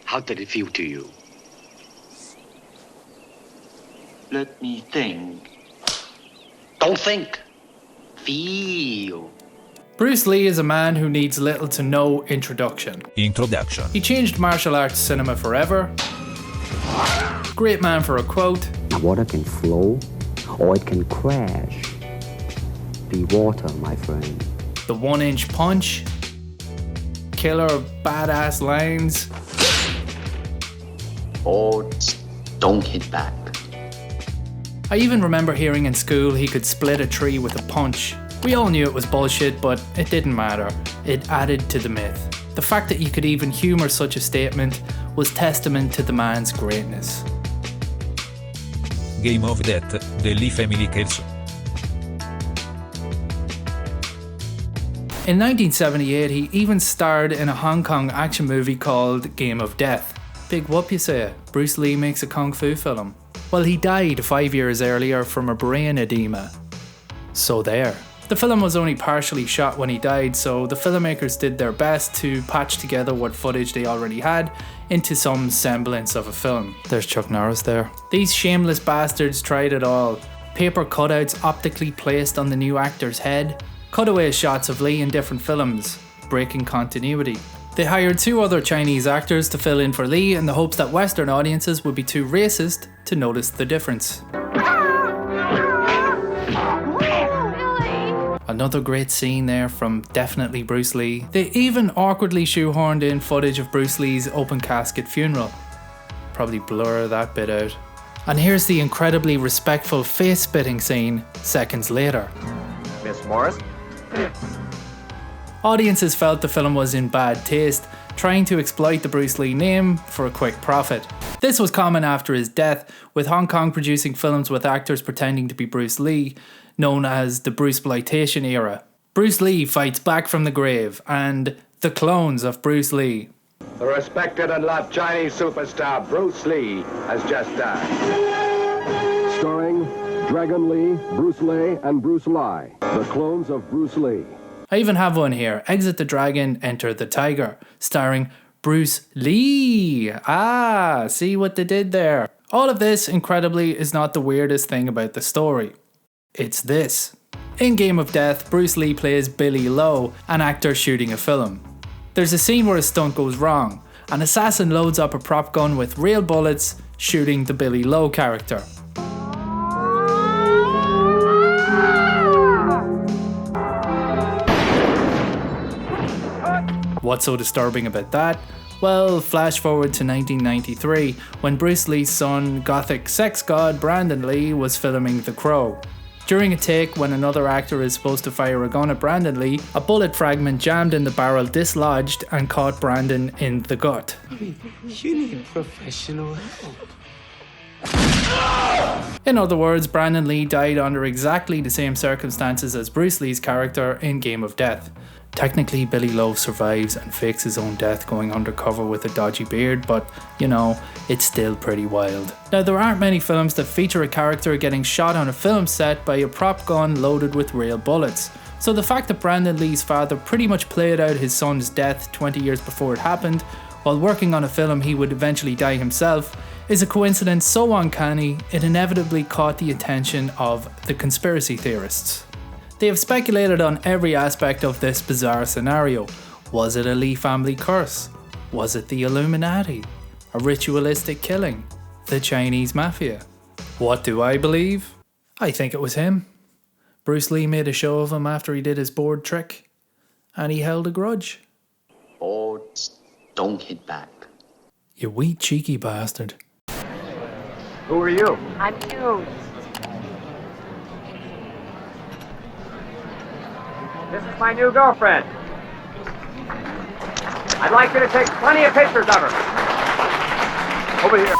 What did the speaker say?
How did it feel to you? Let me think. Don't think. Feel. Bruce Lee is a man who needs little to no introduction. Introduction. He changed martial arts cinema forever. Great man for a quote. Water can flow or it can crash. Be water, my friend. The 1-inch punch. Killer badass lines. Oh, don't hit back. I even remember hearing in school he could split a tree with a punch. We all knew it was bullshit, but it didn't matter. It added to the myth. The fact that you could even humour such a statement was testament to the man's greatness. Game of Death, The Lee Family Kills. In 1978, he even starred in a Hong Kong action movie called Game of Death. Big whoop, you say? Bruce Lee makes a kung fu film. Well, he died 5 years earlier from a brain edema. So there. The film was only partially shot when he died, so the filmmakers did their best to patch together what footage they already had into some semblance of a film. There's Chuck Norris there. These shameless bastards tried it all. Paper cutouts optically placed on the new actor's head, cutaway shots of Lee in different films, breaking continuity. They hired 2 other Chinese actors to fill in for Lee in the hopes that Western audiences would be too racist to notice the difference. Another great scene there from definitely Bruce Lee. They even awkwardly shoehorned in footage of Bruce Lee's open casket funeral. Probably blur that bit out. And here's the incredibly respectful face spitting scene seconds later. Miss Morris? Audiences felt the film was in bad taste, trying to exploit the Bruce Lee name for a quick profit. This was common after his death, with Hong Kong producing films with actors pretending to be Bruce Lee, known as the Bruceploitation era. Bruce Lee fights back from the grave, and the clones of Bruce Lee. The respected and loved Chinese superstar Bruce Lee has just died. Starring Dragon Lee, Bruce Lee, and Bruce Lai, the clones of Bruce Lee. I even have one here, Exit the Dragon, Enter the Tiger, starring Bruce Lee. Ah, see what they did there. All of this, incredibly, is not the weirdest thing about the story. It's this. In Game of Death, Bruce Lee plays Billy Lowe, an actor shooting a film. There's a scene where a stunt goes wrong. An assassin loads up a prop gun with real bullets, shooting the Billy Lowe character. What's so disturbing about that? Well, flash forward to 1993, when Bruce Lee's son, gothic sex god Brandon Lee, was filming The Crow. During a take when another actor is supposed to fire a gun at Brandon Lee, a bullet fragment jammed in the barrel dislodged and caught Brandon in the gut. You need professional help. In other words, Brandon Lee died under exactly the same circumstances as Bruce Lee's character in Game of Death. Technically, Billy Lowe survives and fakes his own death going undercover with a dodgy beard, but, you know, it's still pretty wild. Now, there aren't many films that feature a character getting shot on a film set by a prop gun loaded with real bullets. So the fact that Brandon Lee's father pretty much played out his son's death 20 years before it happened, while working on a film he would eventually die himself, is a coincidence so uncanny it inevitably caught the attention of the conspiracy theorists. They have speculated on every aspect of this bizarre scenario. Was it a Lee family curse? Was it the Illuminati? A ritualistic killing? The Chinese mafia? What do I believe? I think it was him. Bruce Lee made a show of him after he did his board trick, and he held a grudge. Oh, don't hit back. You wee cheeky bastard. Who are you? I'm Hughes. This is my new girlfriend. I'd like you to take plenty of pictures of her. Over here.